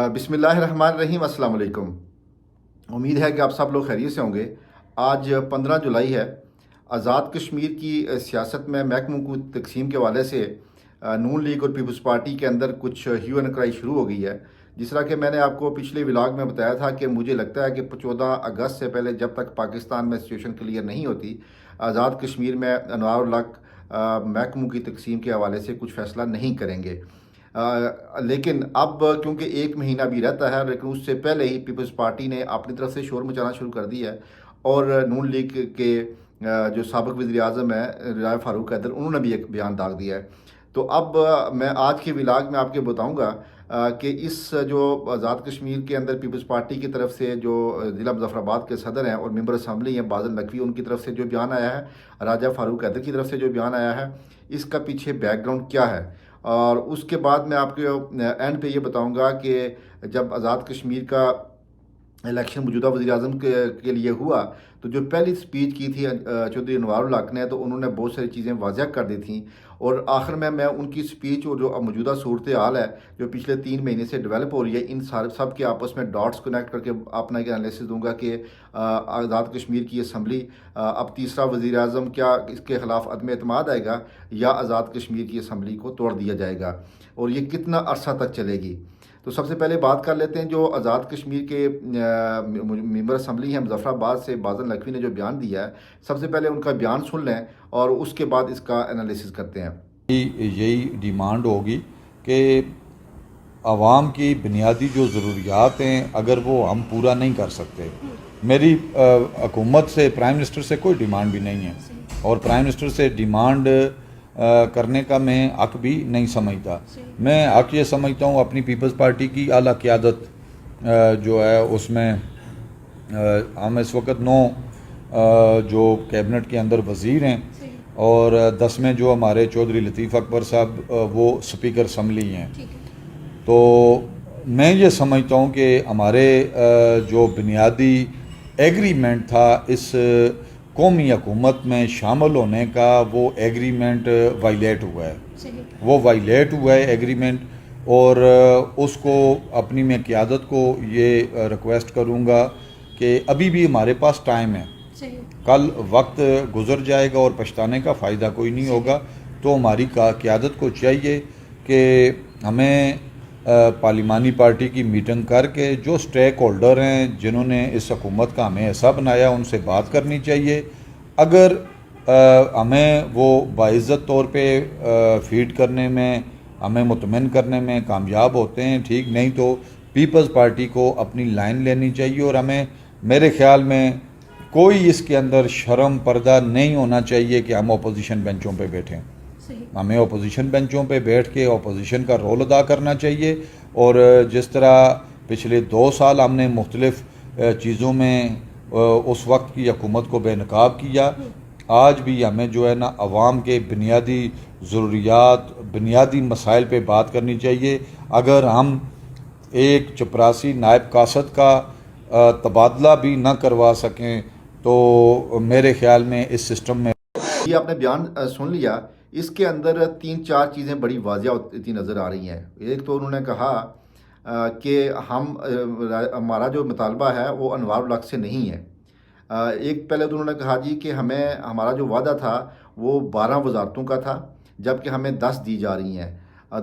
بسم اللہ الرحمن الرحیم، السلام علیکم۔ امید ہے کہ آپ سب لوگ خیریت سے ہوں گے۔ آج 15 جولائی ہے۔ آزاد کشمیر کی سیاست میں محکموں کی تقسیم کے حوالے سے نون لیگ اور پیپلز پارٹی کے اندر کچھ ہیو اینڈ کرائی شروع ہو گئی ہے۔ جس طرح کہ میں نے آپ کو پچھلے ولاگ میں بتایا تھا کہ مجھے لگتا ہے کہ 14 اگست سے پہلے جب تک پاکستان میں سچویشن کلیئر نہیں ہوتی، آزاد کشمیر میں انوار الحق محکموں کی تقسیم کے حوالے سے کچھ فیصلہ نہیں کریں گے۔ لیکن اب کیونکہ ایک مہینہ بھی رہتا ہے، لیکن اس سے پہلے ہی پیپلز پارٹی نے اپنی طرف سے شور مچانا شروع کر دی ہے، اور نون لیگ کے جو سابق وزیر اعظم ہیں رائے فاروق حیدر، انہوں نے بھی ایک بیان داغ دیا ہے۔ تو اب میں آج کے ولاگ میں آپ کے بتاؤں گا کہ اس جو آزاد کشمیر کے اندر پیپلز پارٹی کی طرف سے جو ضلع مظفر آباد کے صدر ہیں اور ممبر اسمبلی ہیں بازل نقوی، ان کی طرف سے جو بیان آیا ہے، راجہ فاروق حیدر کی طرف سے جو بیان آیا ہے، اس کا پیچھے بیک گراؤنڈ کیا ہے، اور اس کے بعد میں آپ کو اینڈ پہ یہ بتاؤں گا کہ جب آزاد کشمیر کا الیکشن موجودہ وزیر اعظم کے لیے ہوا تو جو پہلی سپیچ کی تھی چودھری انوار الحق نے، تو انہوں نے بہت ساری چیزیں واضح کر دی تھیں، اور آخر میں ان کی سپیچ اور جو موجودہ صورتحال ہے جو پچھلے 3 مہینے سے ڈیولپ ہو رہی ہے، ان سب کے آپس میں ڈاٹس کنیکٹ کر کے اپنا ایک انالیسس دوں گا کہ آزاد کشمیر کی اسمبلی اب تیسرا وزیر اعظم کیا اس کے خلاف عدم اعتماد آئے گا، یا آزاد کشمیر کی اسمبلی کو توڑ دیا جائے گا، اور یہ کتنا عرصہ تک چلے گی۔ تو سب سے پہلے بات کر لیتے ہیں جو آزاد کشمیر کے ممبر اسمبلی ہیں مظفر آباد سے بازل نقوی نے جو بیان دیا ہے، سب سے پہلے ان کا بیان سن لیں اور اس کے بعد اس کا انالیسس کرتے ہیں۔ یہی ڈیمانڈ ہوگی کہ عوام کی بنیادی جو ضروریات ہیں اگر وہ ہم پورا نہیں کر سکتے، میری حکومت سے پرائم منسٹر سے کوئی ڈیمانڈ بھی نہیں ہے، اور پرائم منسٹر سے ڈیمانڈ کرنے کا میں حق بھی نہیں سمجھتا۔ میں حق یہ سمجھتا ہوں اپنی پیپلز پارٹی کی اعلیٰ قیادت جو ہے اس میں ہم اس وقت 9 جو کیبنٹ کے اندر وزیر ہیں، اور 10 میں جو ہمارے چودھری لطیف اکبر صاحب وہ سپیکر اسمبلی ہیں۔ تو میں یہ سمجھتا ہوں کہ ہمارے جو بنیادی ایگریمنٹ تھا اس قومی حکومت میں شامل ہونے کا، وہ ایگریمنٹ وائلیٹ ہوا ہے، وہ وائلیٹ ہوا ہے ایگریمنٹ، اور اس کو اپنی میں قیادت کو یہ ریکویسٹ کروں گا کہ ابھی بھی ہمارے پاس ٹائم ہے، کل وقت گزر جائے گا اور پچھتانے کا فائدہ کوئی نہیں ہوگا۔ تو ہماری قیادت کو چاہیے کہ ہمیں پارلیمانی پارٹی کی میٹنگ کر کے جو سٹیک ہولڈر ہیں جنہوں نے اس حکومت کا ہمیں حصہ بنایا، ان سے بات کرنی چاہیے۔ اگر ہمیں وہ باعزت طور پہ فیڈ کرنے میں، ہمیں مطمئن کرنے میں کامیاب ہوتے ہیں، ٹھیک، نہیں تو پیپلز پارٹی کو اپنی لائن لینی چاہیے، اور ہمیں میرے خیال میں کوئی اس کے اندر شرم پردہ نہیں ہونا چاہیے کہ ہم اپوزیشن بینچوں پہ بیٹھیں۔ ہمیں اپوزیشن بینچوں پہ بیٹھ کے اپوزیشن کا رول ادا کرنا چاہیے، اور جس طرح پچھلے 2 سال ہم نے مختلف چیزوں میں اس وقت کی حکومت کو بے نقاب کیا، آج بھی ہمیں جو ہے نا عوام کے بنیادی ضروریات، بنیادی مسائل پہ بات کرنی چاہیے۔ اگر ہم ایک چپراسی نائب قاصد کا تبادلہ بھی نہ کروا سکیں تو میرے خیال میں اس سسٹم میں یہ آپ نے بیان سن لیا، اس کے اندر 3-4 چیزیں بڑی واضح ہوتی نظر آ رہی ہیں۔ ایک تو انہوں نے کہا کہ ہمارا جو مطالبہ ہے وہ انوار الحق سے نہیں ہے۔ ایک پہلے تو انہوں نے کہا جی کہ ہمارا جو وعدہ تھا وہ 12 وزارتوں کا تھا، جبکہ ہمیں 10 دی جا رہی ہیں۔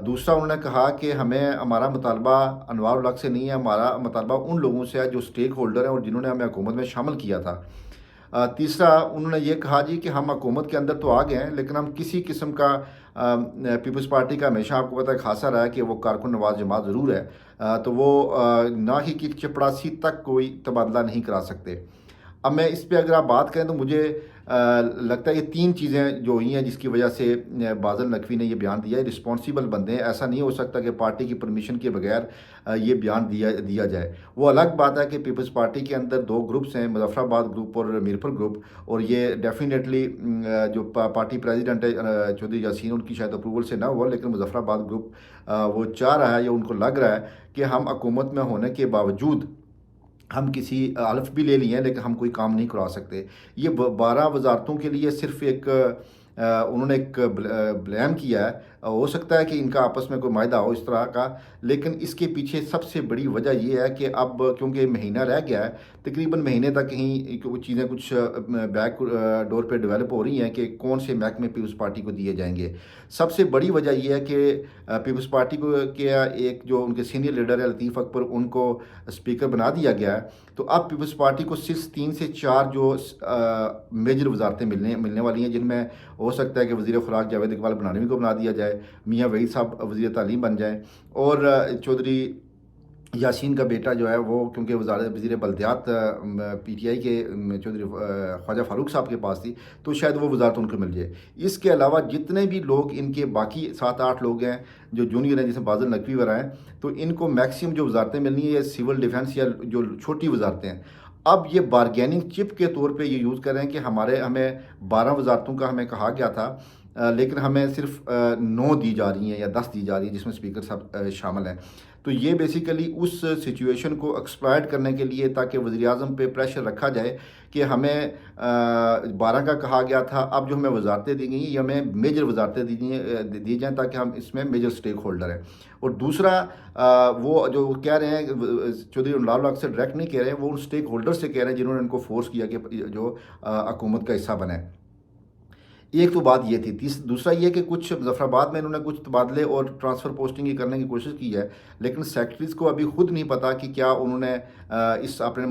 دوسرا انہوں نے کہا کہ ہمارا مطالبہ انوار الحق سے نہیں ہے، ہمارا مطالبہ ان لوگوں سے ہے جو سٹیک ہولڈر ہیں اور جنہوں نے ہمیں حکومت میں شامل کیا تھا۔ تیسرا انہوں نے یہ کہا جی کہ ہم حکومت کے اندر تو آ گئے ہیں، لیکن ہم کسی قسم کا پیپلز پارٹی کا ہمیشہ آپ کو پتہ ہے خاصا رہا ہے کہ وہ کارکن نواز جماعت ضرور ہے، تو وہ نہ ہی کہ چپڑاسی تک کوئی تبادلہ نہیں کرا سکتے۔ اب میں اس پہ اگر آپ بات کریں تو مجھے لگتا ہے یہ 3 چیزیں جو ہوئی ہیں جس کی وجہ سے بازل نقوی نے یہ بیان دیا ہے۔ رسپانسیبل بندے ہیں، ایسا نہیں ہو سکتا کہ پارٹی کی پرمیشن کے بغیر یہ بیان دیا جائے۔ وہ الگ بات ہے کہ پیپلز پارٹی کے اندر 2 گروپس ہیں، مظفر آباد گروپ اور میرپور گروپ، اور یہ ڈیفینیٹلی جو پارٹی پریزیڈنٹ ہے چودھری یاسین، ان کی شاید اپروول سے نہ ہوا، لیکن مظفر آباد گروپ وہ چاہ رہا ہے یا ان کو لگ رہا ہے کہ ہم حکومت میں ہونے کے باوجود ہم کسی حلف بھی لے لیے ہیں لیکن ہم کوئی کام نہیں کروا سکتے۔ یہ 12 وزارتوں کے لیے صرف ایک انہوں نے ایک بلیم کیا ہے. ہو سکتا ہے کہ ان کا آپس میں کوئی معاہدہ ہو اس طرح کا, لیکن اس کے پیچھے سب سے بڑی وجہ یہ ہے کہ اب کیونکہ مہینہ رہ گیا ہے, تقریباً مہینے تک کہیں وہ چیزیں کچھ بیک ڈور پہ ڈیولپ ہو رہی ہیں کہ کون سے محکمے پیپلز پارٹی کو دیے جائیں گے. سب سے بڑی وجہ یہ ہے کہ پیپلز پارٹی کو کیا ایک جو ان کے سینئر لیڈر ہے لطیف اکبر, ان کو اسپیکر بنا دیا گیا ہے. تو اب پیپلز پارٹی کو صرف 3 سے 4 جو میجر وزارتیں ملنے والی ہیں, جن میں ہو سکتا ہے کہ وزیر خوراک جاوید اقبال بنانوی کو بنا دیا جائے, میاں وحید صاحب وزیر تعلیم بن جائیں, اور چودھری یاسین کا بیٹا جو ہے وہ کیونکہ وزیر بلدیات پی ٹی آئی کے چودھری خواجہ فاروق صاحب کے پاس تھی, تو شاید وہ وزارت ان کو مل جائے. اس کے علاوہ جتنے بھی لوگ ان کے باقی 7-8 لوگ ہیں جو جونیئر ہیں, جیسے بازل نقوی وغیرہ ہیں, تو ان کو میکسیمم جو وزارتیں ملنی ہیں یہ سول ڈیفنس یا جو چھوٹی وزارتیں ہیں. اب یہ بارگیننگ چپ کے طور پہ یہ یوز کر رہے ہیں کہ ہمیں 12 وزارتوں کا ہمیں کہا گیا تھا, لیکن ہمیں صرف 9 دی جا رہی ہیں یا 10 دی جا رہی ہیں, جس میں اسپیکر صاحب شامل ہیں. تو یہ بیسیکلی اس سچویشن کو ایکسپلائٹ کرنے کے لیے, تاکہ وزیر اعظم پہ پریشر رکھا جائے کہ ہمیں 12 کا کہا گیا تھا, اب جو ہمیں وزارتیں دی گئی یہ ہمیں میجر وزارتیں دی جائیں تاکہ ہم اس میں میجر سٹیک ہولڈر ہیں. اور دوسرا وہ جو کہہ رہے ہیں چودھری انوار الحق سے ڈائریکٹ نہیں کہہ رہے ہیں, وہ ان سٹیک ہولڈر سے کہہ رہے ہیں جنہوں نے ان کو فورس کیا کہ جو حکومت کا حصہ بنیں. ایک تو بات یہ تھی. دوسرا یہ کہ کچھ ظفر آباد میں انہوں نے کچھ تبادلے اور ٹرانسفر پوسٹنگ کرنے کی کوشش کی ہے, لیکن سیکرٹریز کو ابھی خود نہیں پتا کہ کیا انہوں نے اس اپنے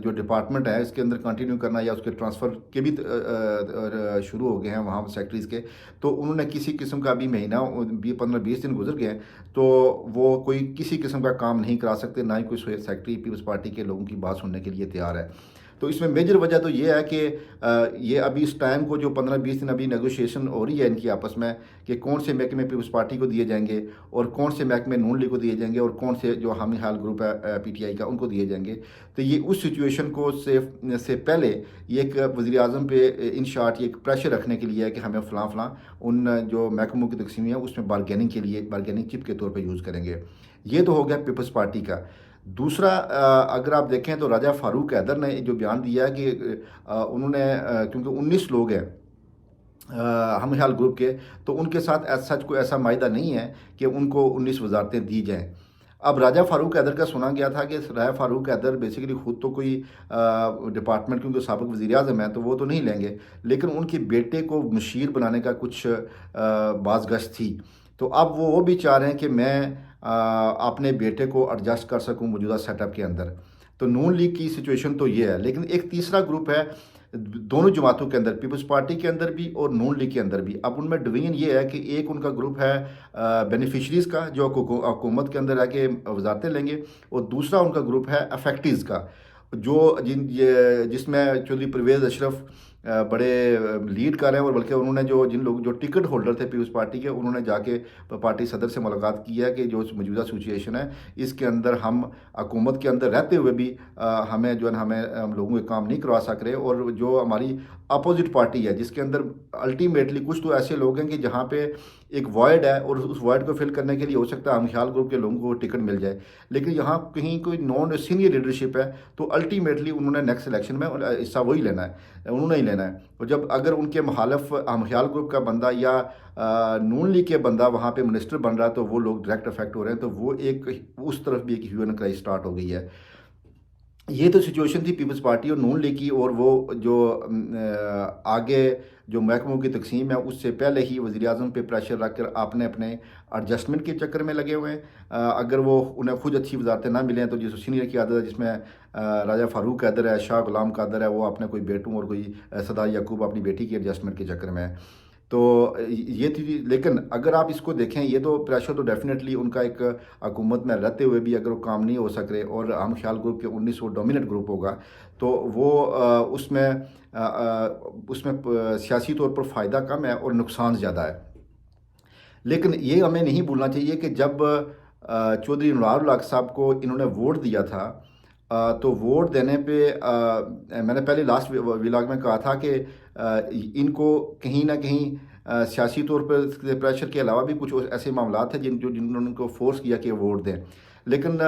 جو ڈپارٹمنٹ ہے اس کے اندر کنٹینیو کرنا یا اس کے ٹرانسفر کے بھی شروع ہو گئے ہیں وہاں سیکرٹریز کے. تو انہوں نے کسی قسم کا ابھی مہینہ 15-20 دن گزر گئے ہیں, تو وہ کوئی کسی قسم کا کام نہیں کرا سکتے, نہ ہی کوئی سیکرٹری پیپلز پارٹی کے لوگوں کی بات سننے کے لیے تیار ہے. تو اس میں میجر وجہ تو یہ ہے کہ یہ ابھی اس ٹائم کو جو 15-20 دن ابھی نیگوشیشن ہو رہی ہے ان کی آپس میں کہ کون سے محکمے پیپلز پارٹی کو دیے جائیں گے اور کون سے محکمے نون لیگ کو دیے جائیں گے اور کون سے جو حامی حال گروپ ہے پی ٹی آئی کا ان کو دیے جائیں گے. تو یہ اس سچویشن کو سے پہلے یہ ایک وزیر اعظم پہ ان شارٹ یہ ایک پریشر رکھنے کے لیے ہے کہ ہمیں فلاں ان جو محکموں کی تقسیم ہے اس میں بارگیننگ کے لیے بارگیننگ چپ کے طور پہ یوز کریں گے. یہ تو ہو گیا پیپلز پارٹی کا. دوسرا اگر آپ دیکھیں تو راجہ فاروق حیدر نے جو بیان دیا ہے کہ انہوں نے کیونکہ 19 لوگ ہیں ہم خیال گروپ کے, تو ان کے ساتھ سچ کوئی ایسا معاہدہ نہیں ہے کہ ان کو 19 وزارتیں دی جائیں. اب راجہ فاروق حیدر کا سنا گیا تھا کہ راجہ فاروق حیدر بیسیکلی خود تو کوئی ڈپارٹمنٹ کیونکہ سابق وزیر اعظم ہیں تو وہ تو نہیں لیں گے, لیکن ان کے بیٹے کو مشیر بنانے کا کچھ باز گشت تھی. تو اب وہ بھی چاہ رہے ہیں کہ میں اپنے بیٹے کو ایڈجسٹ کر سکوں موجودہ سیٹ اپ کے اندر. تو نون لیگ کی سچویشن تو یہ ہے. لیکن ایک تیسرا گروپ ہے دونوں جماعتوں کے اندر, پیپلز پارٹی کے اندر بھی اور نون لیگ کے اندر بھی. اب ان میں ڈویژن یہ ہے کہ ایک ان کا گروپ ہے بینیفیشریز کا جو حکومت کے اندر ہے کہ وزارتیں لیں گے, اور دوسرا ان کا گروپ ہے افیکٹیز کا جو جس میں چودھری پرویز اشرف بڑے لیڈ کر رہے ہیں, اور بلکہ انہوں نے جن لوگ جو ٹکٹ ہولڈر تھے پیپلز پارٹی کے, انہوں نے جا کے پارٹی صدر سے ملاقات کی ہے کہ جو موجودہ سچویشن ہے اس کے اندر ہم حکومت کے اندر رہتے ہوئے بھی ہمیں جو ہے ہم لوگوں کے کام نہیں کروا سک رہے, اور جو ہماری اپوزٹ پارٹی ہے جس کے اندر الٹیمیٹلی کچھ تو ایسے لوگ ہیں کہ جہاں پہ ایک وائڈ ہے اور اس وائڈ کو فل کرنے کے لیے ہو سکتا ہے ہم خیال گروپ کے لوگوں کو ٹکٹ مل جائے, لیکن یہاں کہیں کوئی نان سینئر لیڈرشپ ہے تو الٹیمیٹلی انہوں نے نیکسٹ الیکشن میں حصہ وہی لینا ہے, انہوں نے ہی لینا ہے. اور جب اگر ان کے مخالف ہم خیال گروپ کا بندہ یا نون لیگ کے بندہ وہاں پہ منسٹر بن رہا ہے تو وہ لوگ ڈائریکٹ افیکٹ ہو رہے ہیں, تو وہ ایک اس طرف بھی ایک ہیو اینڈ کرائی سٹارٹ ہو گئی ہے. یہ تو سچویشن تھی پیپلز پارٹی اور نون لیگ کی, اور وہ جو آگے جو محکموں کی تقسیم ہے اس سے پہلے ہی وزیر اعظم پہ پریشر رکھ کر اپنے ایڈجسٹمنٹ کے چکر میں لگے ہوئے ہیں. اگر وہ انہیں خود اچھی وزارتیں نہ ملیں تو جس سینئر کی عادت ہے جس میں راجہ فاروق حیدر ہے, شاہ غلام قادر ہے, وہ اپنے کوئی بیٹوں اور کوئی سدا یعقوب اپنی بیٹی کی ایڈجسٹمنٹ کے چکر میں ہے. تو یہ تھی. لیکن اگر آپ اس کو دیکھیں یہ تو پریشر تو ڈیفینیٹلی ان کا ایک حکومت میں رہتے ہوئے بھی اگر وہ کام نہیں ہو سک رہے اور ہم خیال گروپ کے 19 وہ ڈومیننٹ گروپ ہوگا تو وہ اس میں سیاسی طور پر فائدہ کم ہے اور نقصان زیادہ ہے. لیکن یہ ہمیں نہیں بھولنا چاہیے کہ جب چودھری انوار الحق صاحب کو انہوں نے ووٹ دیا تھا تو ووٹ دینے پہ میں نے پہلے لاسٹ ولاگ میں کہا تھا کہ ان کو کہیں نہ کہیں سیاسی طور پر پریشر کے علاوہ بھی کچھ ایسے معاملات ہیں جنہوں نے ان کو فورس کیا کہ ووٹ دیں. لیکن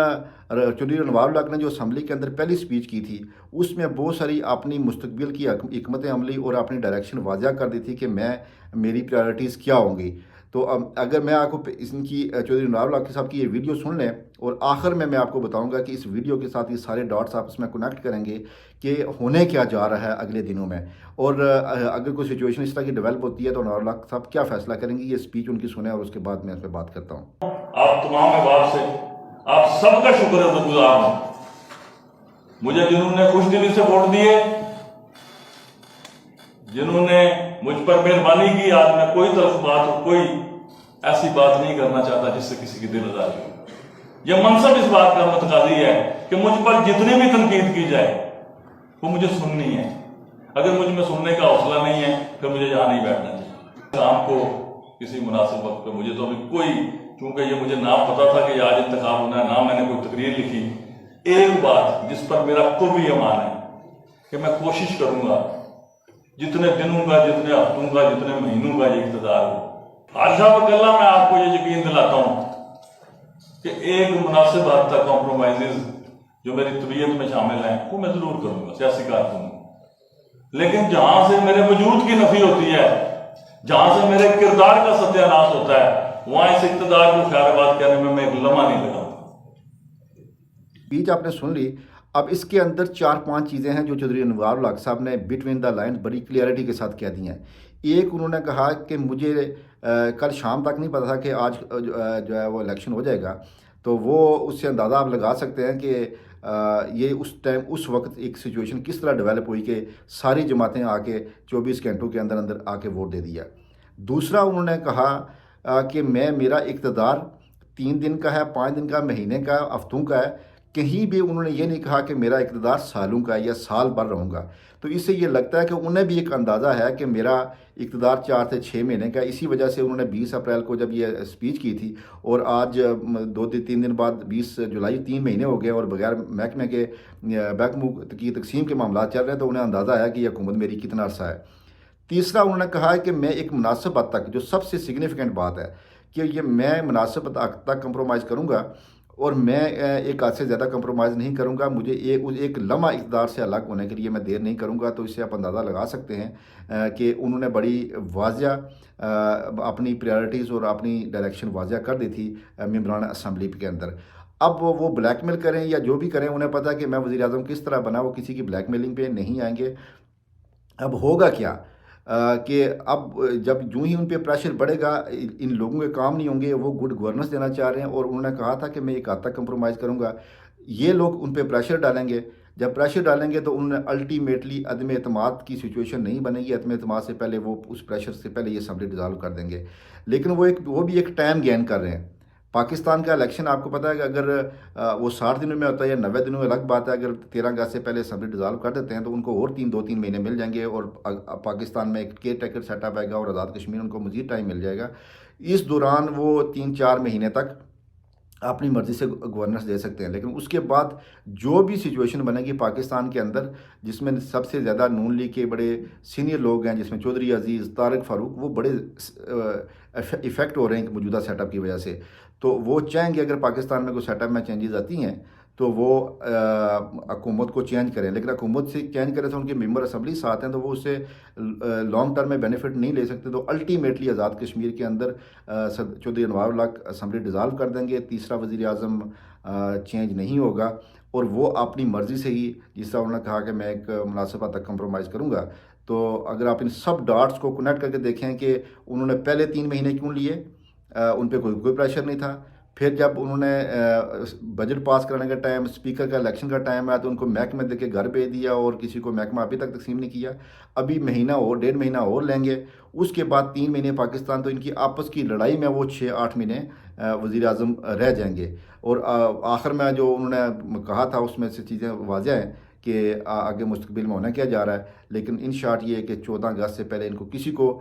چودھری انوار الحق نے جو اسمبلی کے اندر پہلی سپیچ کی تھی اس میں بہت ساری اپنی مستقبل کی حکمت عملی اور اپنی ڈائریکشن واضح کر دی تھی کہ میری پرائرٹیز کیا ہوں گی. تو اگر میں آپ کو ان کی چودھری انوار الحق صاحب کی یہ ویڈیو سن لیں اور آخر میں آپ کو بتاؤں گا کہ اس ویڈیو کے ساتھ یہ سارے ڈاٹس آپ اس میں کنیکٹ کریں گے کہ ہونے کیا جا رہا ہے اگلے دنوں میں, اور اگر کوئی سچویشن اس طرح کی ڈیولپ ہوتی ہے تو انوار الحق صاحب کیا فیصلہ کریں گے, یہ اسپیچ ان کی سنیں اور اس کے بعد میں اس پہ بات کرتا ہوں. آپ تمام احباب سے آپ سب کا شکر گزار ہوں. مجھے جنہوں نے خوش دلی سے ووٹ دیے, جنہوں نے مجھ پر مہربانی کی, آج میں کوئی طرف بات اور کوئی ایسی بات نہیں کرنا چاہتا جس سے کسی کی دل آزاری ہو. یہ منصب اس بات کا متقاضی ہے کہ مجھ پر جتنی بھی تنقید کی جائے وہ مجھے سننی ہے. اگر مجھ میں سننے کا حوصلہ نہیں ہے پھر مجھے یہاں نہیں بیٹھنا چاہیے. شام کو کسی مناسب وقت پہ مجھے تو ابھی کوئی, چونکہ یہ مجھے نہ پتا تھا کہ یہ آج انتخاب ہونا ہے, نہ میں نے کوئی تقریر لکھی. ایک بات جس پر میرا قوی ایمان ہے کہ میں کوشش کروں گا جتنے دنوں کا, جتنے ہفتوں کا, جتنے مہینوں کا یہ اقتدار ہو, حاشا وکلا میں آپ کو یہ یقین دلاتا ہوں کہ ایک مناسب حد تک کمپرومائزز جو میری طبیعت میں شامل ہیں وہ میں ضرور کروں گا, سیاسی کارکن ہوں. لیکن جہاں سے میرے وجود کی نفی ہوتی ہے, جہاں سے میرے کردار کا ستیہ ناش ہوتا ہے, وہاں اس اقتدار کو خیر بات کہنے میں ایک لمحہ نہیں لگاؤں. اسپیچ آپ نے سن لی. اب اس کے اندر 4-5 چیزیں ہیں جو چودھری انوار الحق صاحب نے بٹوین دا لائنز بڑی کلیئرٹی کے ساتھ کہہ دی ہیں. ایک انہوں نے کہا کہ مجھے کل شام تک نہیں پتا تھا کہ آج جو ہے وہ الیکشن ہو جائے گا, تو وہ اس سے اندازہ آپ لگا سکتے ہیں کہ یہ اس ٹائم اس وقت ایک سچویشن کس طرح ڈیولپ ہوئی کہ ساری جماعتیں آ کے 24 گھنٹوں کے اندر اندر آ کے ووٹ دے دیا. دوسرا انہوں نے کہا کہ میرا اقتدار 3 دن کا ہے, 5 دن کا, مہینے کا, ہفتوں کا ہے. کہیں بھی انہوں نے یہ نہیں کہا کہ میرا اقتدار سالوں کا ہے یا سال بھر رہوں گا. تو اس سے یہ لگتا ہے کہ انہیں بھی ایک اندازہ ہے کہ میرا اقتدار 4 سے 6 مہینے کا. اسی وجہ سے انہوں نے 20 اپریل کو جب یہ اسپیچ کی تھی اور آج 2-3 دن بعد 20 جولائی 3 مہینے ہو گئے اور بغیر محکمے کے محکموں کی تقسیم کے معاملات چل رہے ہیں, تو انہیں اندازہ ہے کہ یہ حکومت میری کتنا عرصہ ہے. تیسرا انہوں نے کہا ہے کہ میں ایک مناسب حد تک, جو سب سے سگنیفیکنٹ بات ہے کہ یہ میں مناسب حد تک کمپرومائز کروں گا اور میں ایک حد سے زیادہ کمپرومائز نہیں کروں گا. مجھے ایک لمحہ اقتدار سے الگ ہونے کے لیے میں دیر نہیں کروں گا. تو اس سے آپ اندازہ لگا سکتے ہیں کہ انہوں نے بڑی واضح اپنی پریارٹیز اور اپنی ڈائریکشن واضح کر دی تھی ممبران اسمبلی کے اندر. اب وہ بلیک میل کریں یا جو بھی کریں, انہیں پتہ ہے کہ میں وزیر اعظم کس طرح بنا, وہ کسی کی بلیک میلنگ پہ نہیں آئیں گے. اب ہوگا کیا کہ اب جب جو ہی ان پہ پریشر بڑھے گا, ان لوگوں کے کام نہیں ہوں گے, وہ گڈ گورننس دینا چاہ رہے ہیں اور انہوں نے کہا تھا کہ میں ایک حد تک کمپرومائز کروں گا. یہ لوگ ان پہ پریشر ڈالیں گے, جب پریشر ڈالیں گے تو انہوں نے الٹیمیٹلی عدم اعتماد کی سچویشن نہیں بنے گی. عدم اعتماد سے پہلے وہ اس پریشر سے پہلے یہ اسمبلی ڈیزالو کر دیں گے. لیکن وہ بھی ایک ٹائم گین کر رہے ہیں. پاکستان کا الیکشن آپ کو پتہ ہے کہ اگر وہ 60 دنوں میں ہوتا ہے یا 90 دنوں میں الگ بات ہے. اگر 13 اگست سے پہلے اسمبلی ڈیزالو کر دیتے ہیں تو ان کو اور 2-3 مہینے مل جائیں گے اور پاکستان میں ایک کیئر ٹیکر سیٹ اپ آئے گا اور آزاد کشمیر ان کو مزید ٹائم مل جائے گا. اس دوران وہ 3-4 مہینے تک اپنی مرضی سے گورننس دے سکتے ہیں. لیکن اس کے بعد جو بھی سچویشن بنے گی پاکستان کے اندر, جس میں سب سے زیادہ نون لیگ کے بڑے سینئر لوگ ہیں, جس میں چودھری عزیز, طارق فاروق, وہ بڑے افیکٹ ہو رہے ہیں موجودہ سیٹ اپ کی وجہ سے. تو وہ چاہیں گے اگر پاکستان میں کوئی سیٹ اپ میں چینجز آتی ہیں تو وہ حکومت کو چینج کریں. لیکن حکومت سے چینج کریں تو ان کے ممبر اسمبلی ساتھ ہیں تو وہ اس سے لانگ ٹرم میں بینیفٹ نہیں لے سکتے. تو الٹیمیٹلی آزاد کشمیر کے اندر چودھری انوار الحق اسمبلی ڈیزالو کر دیں گے. تیسرا وزیر اعظم چینج نہیں ہوگا اور وہ اپنی مرضی سے ہی, جس طرح انہوں نے کہا کہ میں ایک مناسب حد تک کمپرومائز کروں گا. تو اگر آپ ان سب ڈاٹس کو کنیکٹ کر کے دیکھیں کہ انہوں نے پہلے 3 مہینے کیوں لیے, ان پہ کوئی پریشر نہیں تھا. پھر جب انہوں نے بجٹ پاس کرانے کا ٹائم, اسپیکر کا الیکشن کا ٹائم آیا تو ان کو محکمے دے کے گھر بھیج دیا اور کسی کو محکمہ ابھی تک تقسیم نہیں کیا. ابھی مہینہ اور 1.5 مہینہ اور لیں گے, اس کے بعد 3 مہینے پاکستان. تو ان کی آپس کی لڑائی میں وہ 6-8 مہینے وزیر اعظم رہ جائیں گے. اور آخر میں جو انہوں نے کہا تھا اس میں سے چیزیں واضح ہیں کہ آگے مستقبل میں ہونا کیا جا رہا ہے. لیکن ان شارٹ یہ ہے کہ 14 اگست سے پہلے ان کو کسی کو